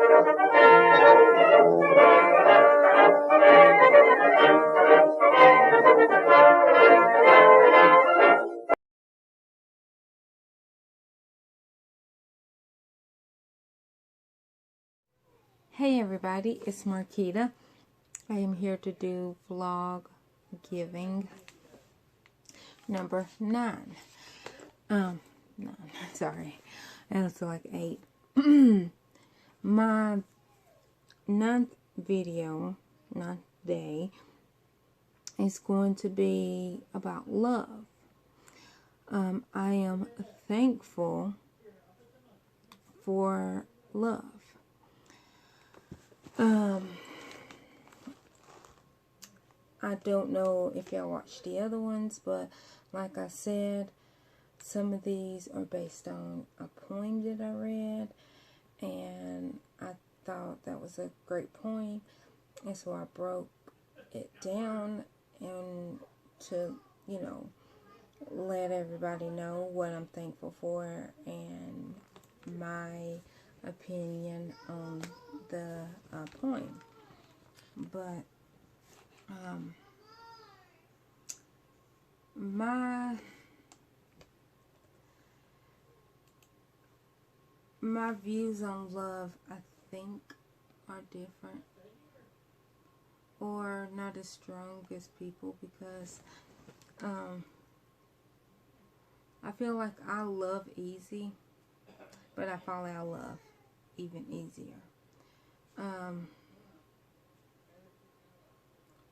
Hey everybody, it's Marquita. I am here to do Vloggiving number 9. 9, sorry. I was like 8. My 9th video, 9th day, is going to be about love. I am thankful for love. I don't know if y'all watched the other ones, but like I said, some of these are based on a poem that I read, and I thought that was a great poem, and so I broke it down and to, let everybody know what I'm thankful for and my opinion on the poem. But my views on love, I think, are different or not as strong as people, because I feel like I love easy, but I fall out of love even easier.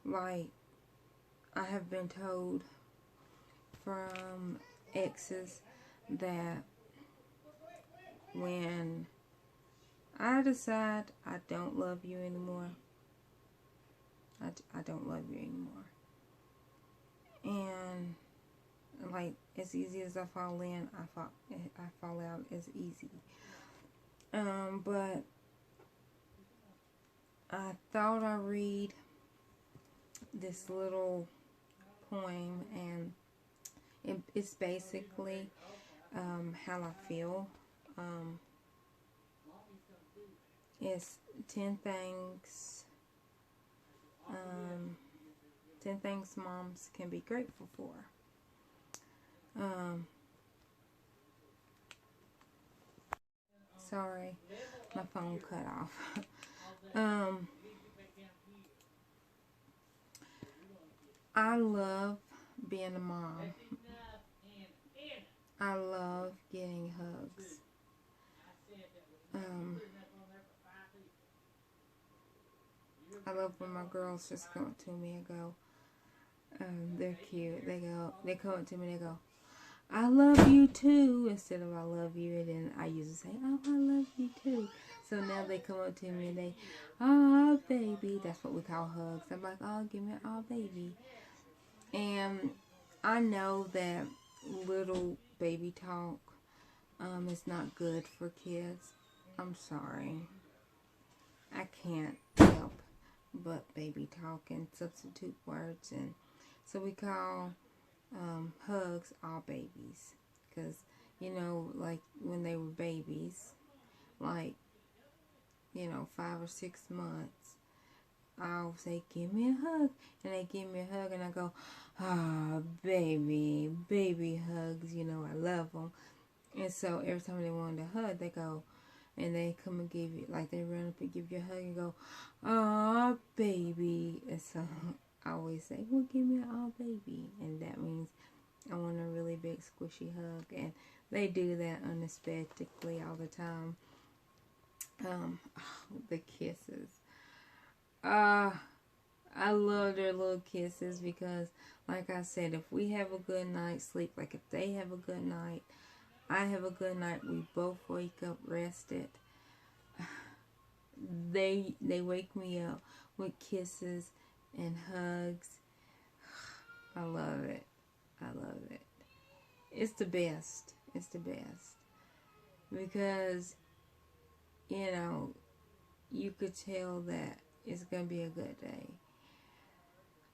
Like, I have been told from exes that when I decide I don't love you anymore, I don't love you anymore. And like, as easy as I fall in, I fall out as easy. But I thought I'd read this little poem, and it's basically how I feel. It's 10 things 10 things moms can be grateful for. Sorry, my phone cut off. I love being a mom. I love getting hugs. I love when my girls just come up to me and go, they're cute. They come up to me and they go, I love you too, instead of I love you. And then I usually say, oh, I love you too. So now they come up to me and they, oh, baby. That's what we call hugs. I'm like, oh, give me an oh, baby. And I know that little baby talk is not good for kids. I'm sorry. I can't help but baby talk and substitute words. And so we call hugs all babies. Because, like when they were babies, like, 5 or 6 months, I'll say, give me a hug. And they give me a hug and I go, ah, baby hugs, I love them. And so every time they wanted a hug, they go, and they come and give you, like they run up and give you a hug and go, ah, baby. And so I always say, well, give me an oh, baby. And that means I want a really big squishy hug. And they do that unexpectedly all the time. The kisses. I love their little kisses, because like I said, if we have a good night's sleep, like if they have a good night, I have a good night, we both wake up rested, they wake me up with kisses and hugs. I love it. I love it. It's the best. It's the best. Because, you could tell that it's going to be a good day.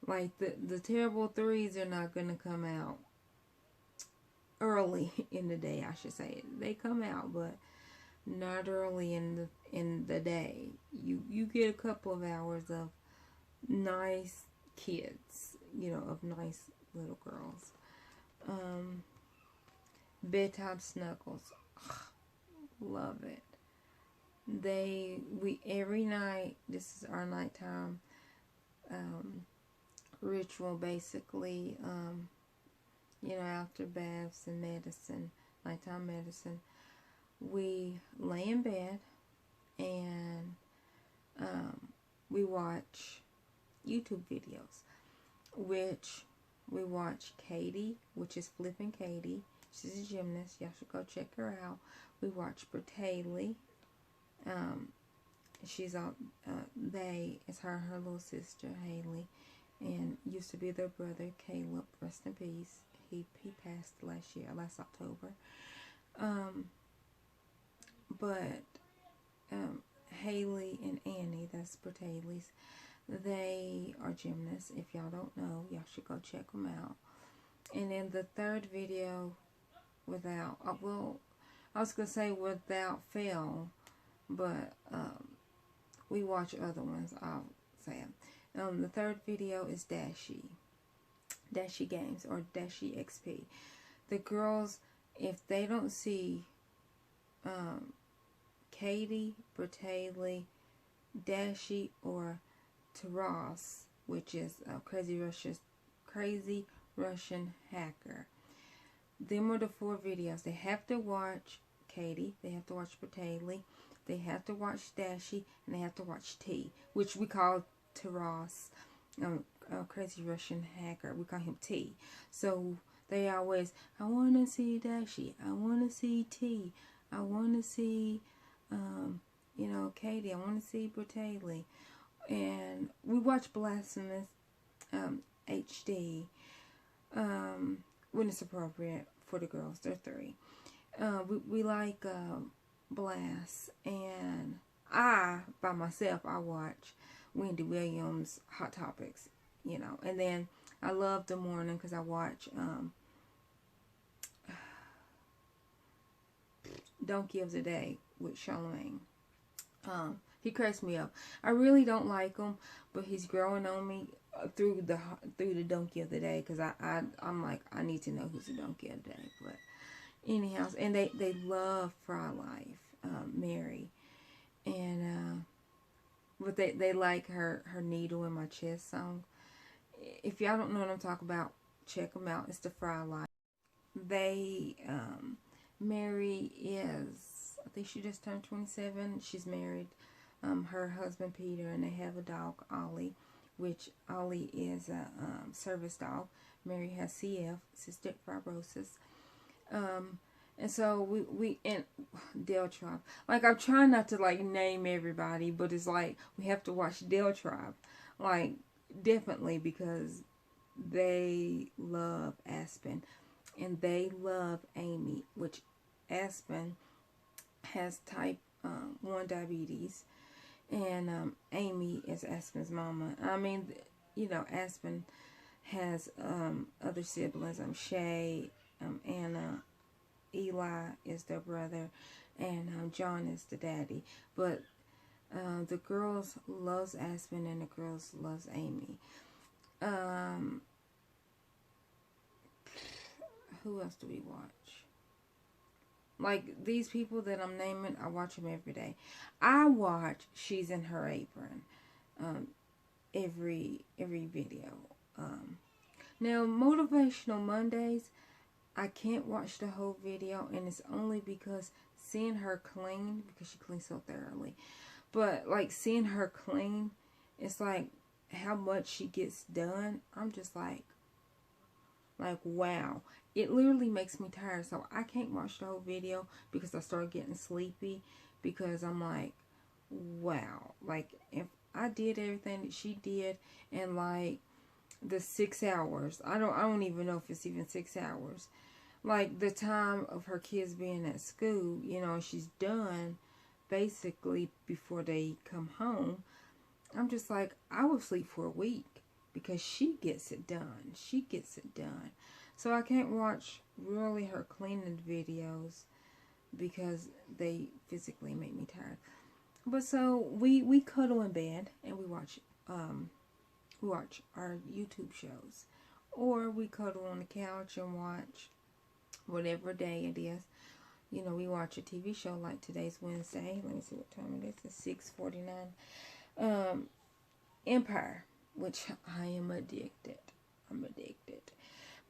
Like, the terrible threes are not going to come out early in the day, I should say. They come out, but not early in the day. You get a couple of hours of nice kids, you know, of nice little girls. Bedtime snuggles, love it. We every night, this is our nighttime ritual, basically. You know, after baths and medicine, nighttime medicine, we lay in bed and we watch YouTube videos, which we watch Katie, which is Flippin' Katie. She's a gymnast. Y'all should go check her out. We watch Bertaley. She's on. It's her and her little sister Haley, and used to be their brother Caleb. Rest in peace. He passed last October. But Haley and Annie, that's Bertaley's, they are gymnasts. If y'all don't know, y'all should go check them out. And then the third video, I was gonna say without fail, but we watch other ones. I'll say them. The third video is Dashi Games, or Dashi XP. The girls, if they don't see Katie, Bertaley, Dashi, or Taras, which is a crazy Russian hacker. Them are the 4 videos. They have to watch Katie, they have to watch Bertaley, they have to watch Dashi, and they have to watch T, which we call Taras, crazy Russian hacker. We call him T. So they always, I want to see Dashi, I want to see T, I want to see, you know, Katie, I want to see Bertaley. And we watch Blasphemous HD when it's appropriate for the girls. They're 3. We like Blast, and by myself, I watch Wendy Williams Hot Topics, you know. And then I love the morning because I watch Donkey of the Day with Charlamagne. He cracks me up. I really don't like him, but he's growing on me through the Donkey of the Day, because I'm like, I need to know who's the Donkey of the Day. But anyhow, and they love Fry Life, Mary, and but they like her Needle in My Chest song. If y'all don't know what I'm talking about, check them out. It's the Fry Life. They Mary is, I think she just turned 27. She's married. Her husband Peter, and they have a dog, Ollie, which Ollie is a service dog. Mary has CF, cystic fibrosis. And so we and Del Tribe. Like, I'm trying not to like name everybody, but it's like we have to watch Del Tribe, like, definitely, because they love Aspen, and they love Amy, which Aspen has type 1 diabetes. And Amy is Aspen's mama. I mean, you know, Aspen has other siblings. Shay, Anna, Eli is their brother, and John is the daddy. But the girls loves Aspen, and the girls loves Amy. Who else do we watch? Like, these people that I'm naming, I watch them every day. I watch She's in Her Apron every video. Now, Motivational Mondays, I can't watch the whole video, and it's only because seeing her clean, because she cleans so thoroughly. But, like, seeing her clean, it's like how much she gets done. I'm just like, wow. It literally makes me tired, so I can't watch the whole video because I start getting sleepy, because I'm like, wow. Like, if I did everything that she did in like the 6 hours, I don't even know if it's even 6 hours. Like, the time of her kids being at school, you know, she's done basically before they come home. I'm just like, I will sleep for a week because she gets it done. She gets it done. So I can't watch really her cleaning videos because they physically make me tired. But so we cuddle in bed and we watch our YouTube shows, or we cuddle on the couch and watch whatever day it is. You know, we watch a TV show like today's Wednesday. Let me see what time it is. It's 6:49. Empire, which I am addicted. I'm addicted.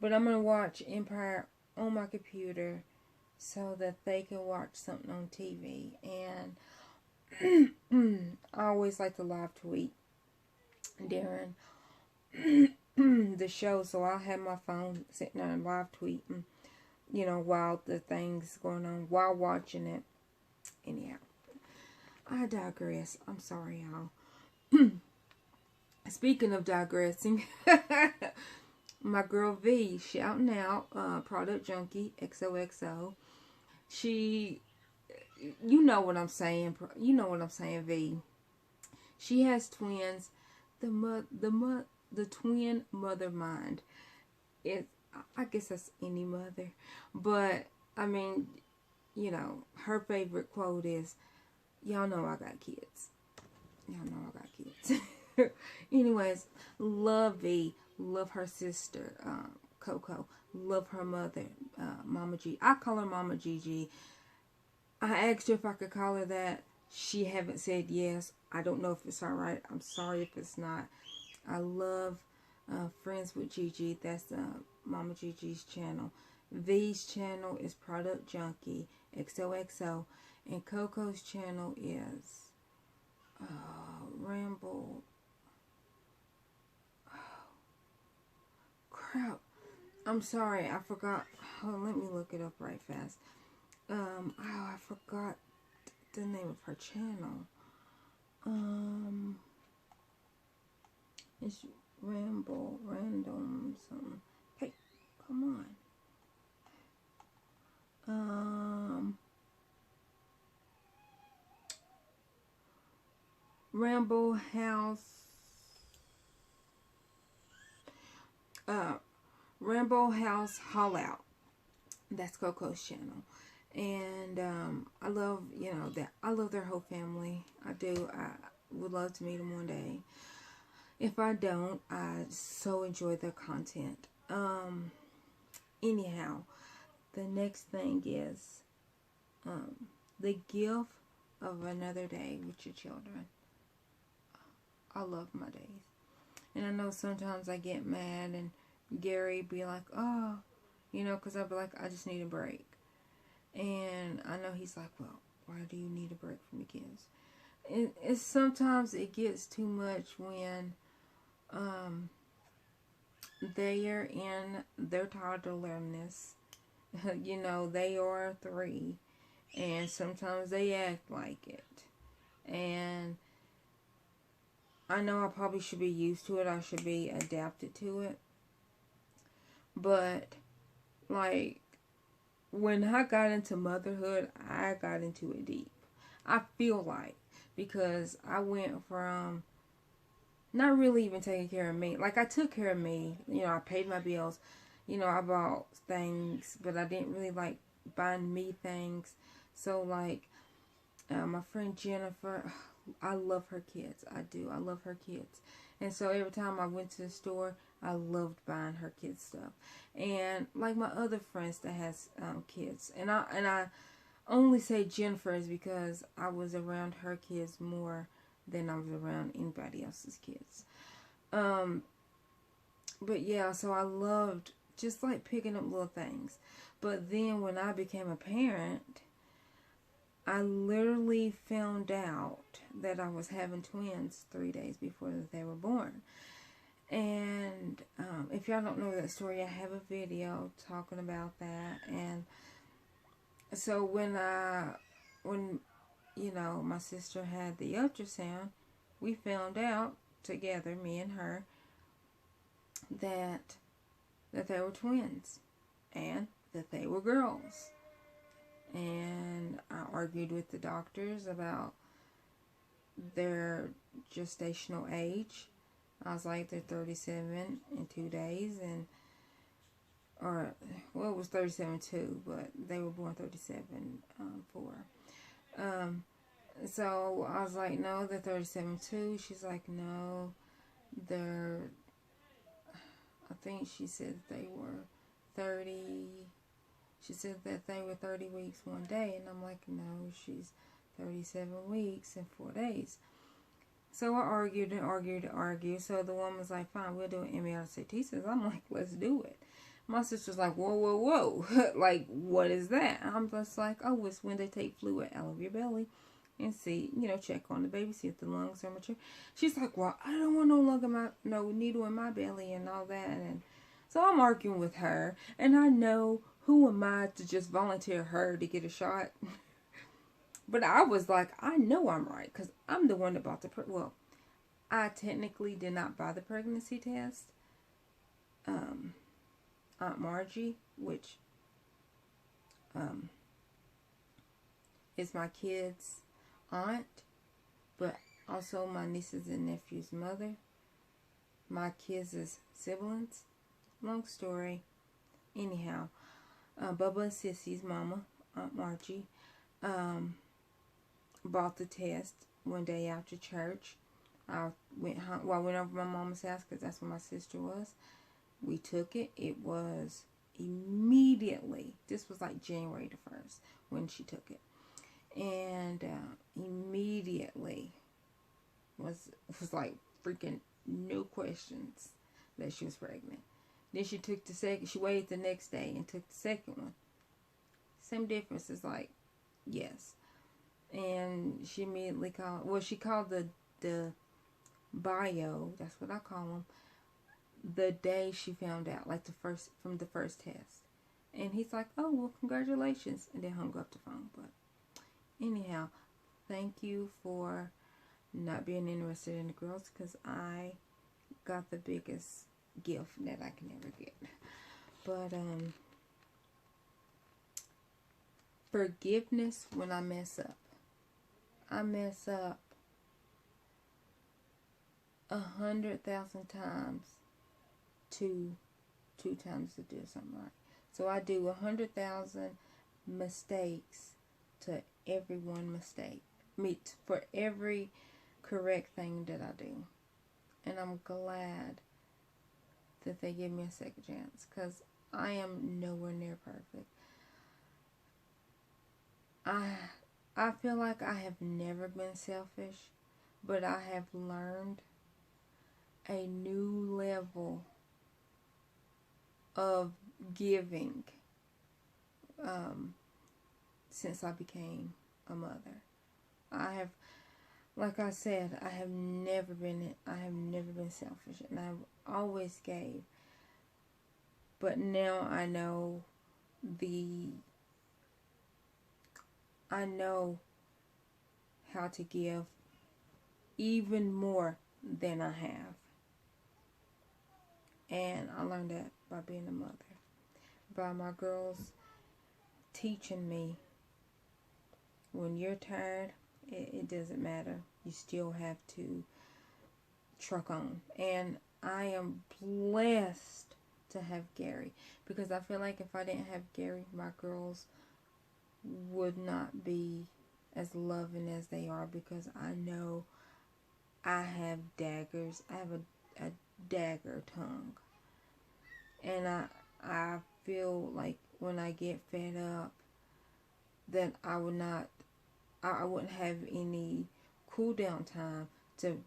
But I'm going to watch Empire on my computer so that they can watch something on TV. And I always like to live tweet during the show. So I'll have my phone sitting there and live tweeting, you know, while the thing's going on, while watching it. Anyhow, I digress. I'm sorry, y'all. Speaking of digressing, my girl V, shouting out, Product Junkie, XOXO. She, you know what I'm saying. You know what I'm saying, V. She has twins. The twin mother mind. I guess that's any mother. But, I mean, you know, her favorite quote is, y'all know I got kids. Y'all know I got kids. Anyways, love V, love her sister, Coco, love her mother, Mama G. I call her Mama Gigi. I asked her if I could call her that. She haven't said yes. I don't know if it's alright. I'm sorry if it's not. I love Friends with Gigi. That's Mama Gigi's channel. V's channel is Product Junkie, XOXO. And Coco's channel is Ramble. Crap. I'm sorry, I forgot. Oh, let me look it up right fast. I forgot the name of her channel. It's Random something. Hey, come on. Ramble House. Ramble House Haul Out. That's Coco's channel. And I love, you know, that I love their whole family. I do. I would love to meet them one day. If I don't, I so enjoy their content. Anyhow, the next thing is the gift of another day with your children. I love my days. And I know sometimes I get mad and Gary be like, oh, you know, because I'll be like, I just need a break. And I know he's like, well, why do you need a break from the kids? It's sometimes it gets too much when they are in their toddlerness. You know, they are 3. And sometimes they act like it. And I know I probably should be used to it. I should be adapted to it. But, like, when I got into motherhood, I got into it deep. I feel like, because I went from not really even taking care of me. Like, I took care of me. You know, I paid my bills. You know, I bought things, but I didn't really like buying me things. So, like, my friend Jennifer, I love her kids. I do. I love her kids. And so every time I went to the store, I loved buying her kids stuff. And like my other friends that has kids. And I only say Jennifer is because I was around her kids more than I was around anybody else's kids. But yeah, so I loved just like picking up little things. But then when I became a parent, I literally found out that I was having twins 3 days before they were born. And if y'all don't know that story, I have a video talking about that. And so when you know, my sister had the ultrasound, we found out together, me and her, that they were twins and that they were girls. And I argued with the doctors about their gestational age. I was like, they're 37 in 2 days. And or, well, it was 37.2, but they were born 37.4. So I was like, no, they're 37.2. She's like, no, they're, I think she said they were 30. She said that they were 30 weeks one day. And I'm like, no, she's 37 weeks and 4 days. So I argued and argued and argued. So the woman's like, fine, we'll do an amniotic census. I'm like, let's do it. My sister's like, whoa, whoa, whoa. Like, what is that? I'm just like, oh, it's when they take fluid out of your belly and see, check on the baby, see if the lungs are mature. She's like, well, I don't want no needle in my belly and all that. And so I'm arguing with her. And I know, who am I to just volunteer her to get a shot? But I was like, I know I'm right because I'm the one that bought well, I technically did not buy the pregnancy test. Aunt Margie, which is my kid's aunt, but also my nieces and nephew's mother, my kids' siblings. Long story. Anyhow, Bubba and Sissy's mama, Aunt Margie, bought the test one day after church. I went over to my mama's house because that's where my sister was. We took it. It was immediately, this was like January the 1st when she took it. And immediately was like freaking no questions that she was pregnant. Then she took the second, she waited the next day and took the second one. Same difference, is like, yes. And she immediately she called the bio, that's what I call them, the day she found out, like from the first test. And he's like, oh, well, congratulations, and then hung up the phone. But anyhow, thank you for not being interested in the girls, because I got the biggest gift that I can ever get. But forgiveness when I mess up. I mess up 100,000 times two times to do something right. So I do 100,000 mistakes to every one mistake. For every correct thing that I do. And I'm glad that they give me a second chance, because I am nowhere near perfect. I feel like I have never been selfish, but I have learned a new level of giving since I became a mother. I have, like I said, I have never been selfish, and I've always gave. But now I know how to give even more than I have. And I learned that by being a mother. By my girls teaching me, when you're tired, it doesn't matter. You still have to truck on. And I am blessed to have Gary, because I feel like if I didn't have Gary, my girls would not be as loving as they are, because I know I have daggers. I have a dagger tongue. And I feel like when I get fed up, that I wouldn't have any cool down time to,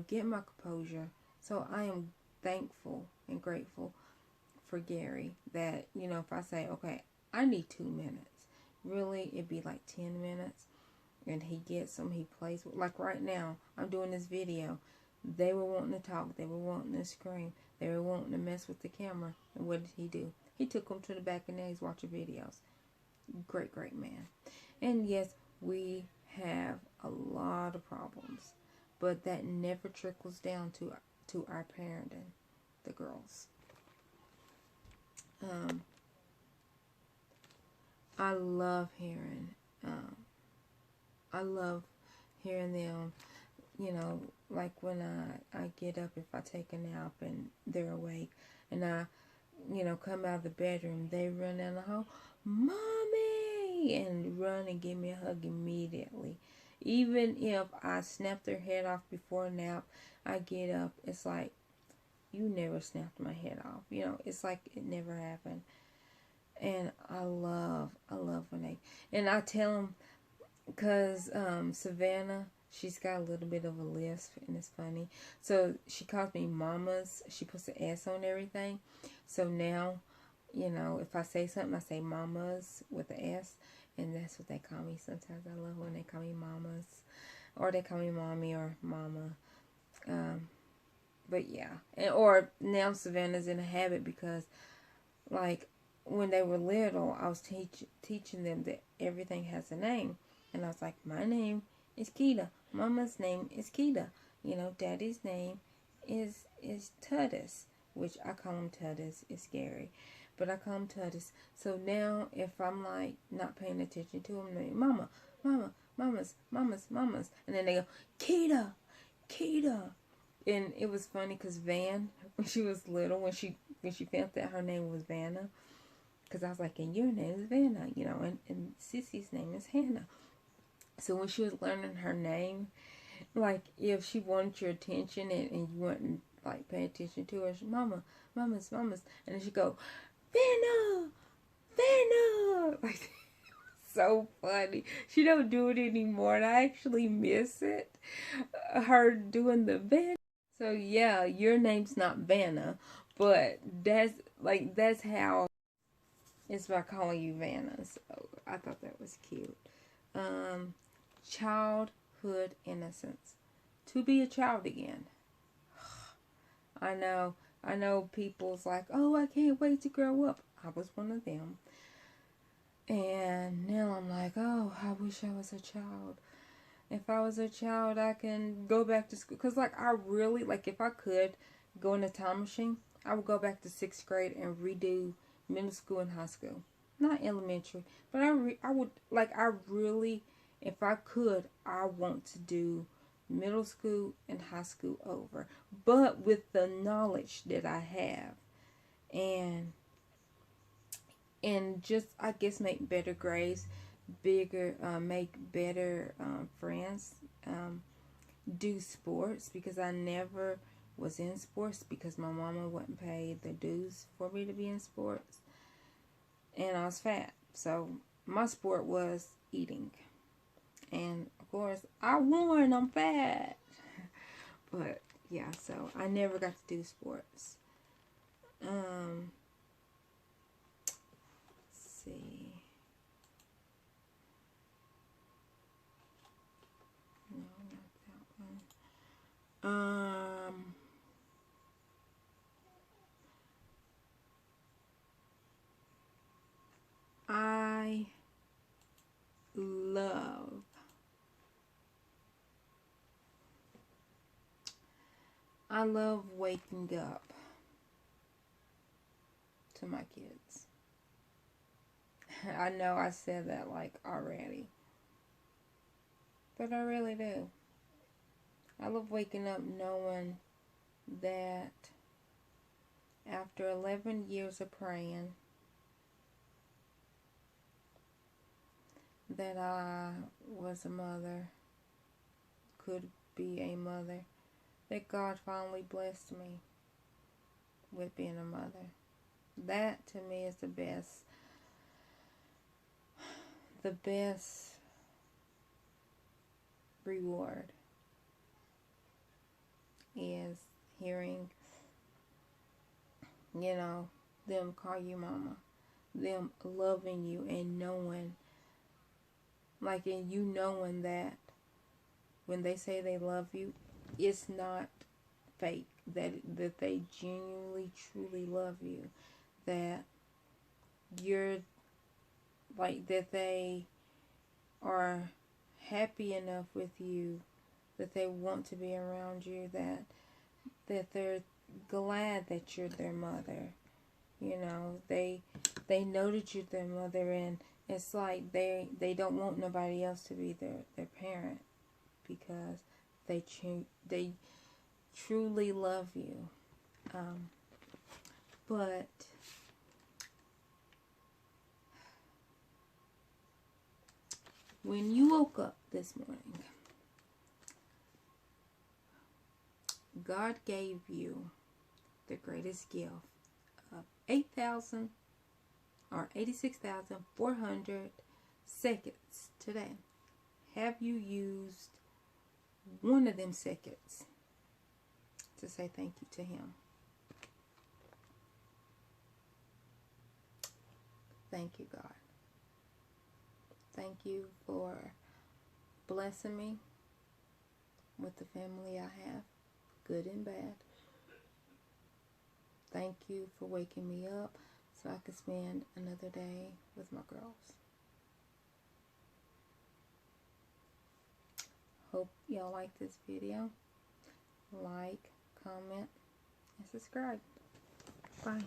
get my composure. So I am thankful and grateful for Gary that, if I say, okay, I need 2 minutes, really, it'd be like 10 minutes, and he gets them, he plays with, like right now, I'm doing this video, they were wanting to talk, they were wanting to scream, they were wanting to mess with the camera, and what did he do? He took them to the back and he's watching videos. Great, great man. And yes, we have a lot of problems, but that never trickles down to our parenting, the girls. I love hearing them, like when I get up, if I take a nap and they're awake, and you know, come out of the bedroom, they run down the hall, Mommy, and run and give me a hug immediately. Even if I snap their head off before a nap, I get up, it's like, you never snapped my head off. You know, it's like it never happened. And I love when they, and I tell them, because Savannah, she's got a little bit of a lisp, and it's funny. So she calls me mamas. She puts an S on everything. So now, you know, if I say something, I say mamas with the S, and that's what they call me. Sometimes I love when they call me mamas, or they call me mommy or mama. But yeah, and or now Savannah's in a habit because, like, when they were little, I was teaching them that everything has a name. And I was like, my name is Keita. Mama's name is Keita. You know, Daddy's name is Tutus, which I call him Tutus. It's scary, but I call him Tutus. So now, if I'm like not paying attention to him, they Mama, Mama, Mamas, and then they go, Keita, Keita. And it was funny because Van, when she was little, when she found that her name was Vanna, because I was like, and your name is Vanna, you know, and Sissy's name is Hannah. So when she was learning her name, like, if she wanted your attention and you weren't, like, paying attention to her, she, Mamas, and then she'd go, Vanna, like, so funny. She don't do it anymore, and I actually miss it, her doing the Vanna. So yeah, your name's not Vanna, but that's how it's by calling you Vanna. So I thought that was cute. Childhood innocence. To be a child again. I know people's like, oh, I can't wait to grow up. I was one of them. And now I'm like, oh, I wish I was a child. If I was a child, I can go back to school. Because, like, I really, like, if I could go in a time machine, I would go back to 6th grade and redo middle school and high school. Not elementary. But I would, like, I really, if I could, I want to do middle school and high school over. But with the knowledge that I have. And just, I guess, make better grades, make better friends, do sports, because I never was in sports because my mama wouldn't pay the dues for me to be in sports, and I was fat, so my sport was eating, and of course I won. I'm fat. But yeah, so I never got to do sports. See. No, not that one. I love waking up to my kids. I know I said that like already, but I really do. I love waking up knowing that after 11 years of praying, that I was a mother, could be a mother, that God finally blessed me with being a mother. That to me is the best reward, is hearing, you know, them call you mama, them loving you, and knowing, like, and you knowing that when they say they love you, it's not fake, that they genuinely, truly love you, that you're, like, that they are happy enough with you, that they want to be around you, that they're glad that you're their mother. You know, they know that you're their mother, and it's like they don't want nobody else to be their parent, because they truly love you. But when you woke up this morning, God gave you the greatest gift of 86,400 seconds today. Have you used one of them seconds to say thank you to Him? Thank you, God. Thank you for blessing me with the family I have, good and bad. Thank you for waking me up so I could spend another day with my girls. Hope y'all like this video. Like, comment, and subscribe. Bye.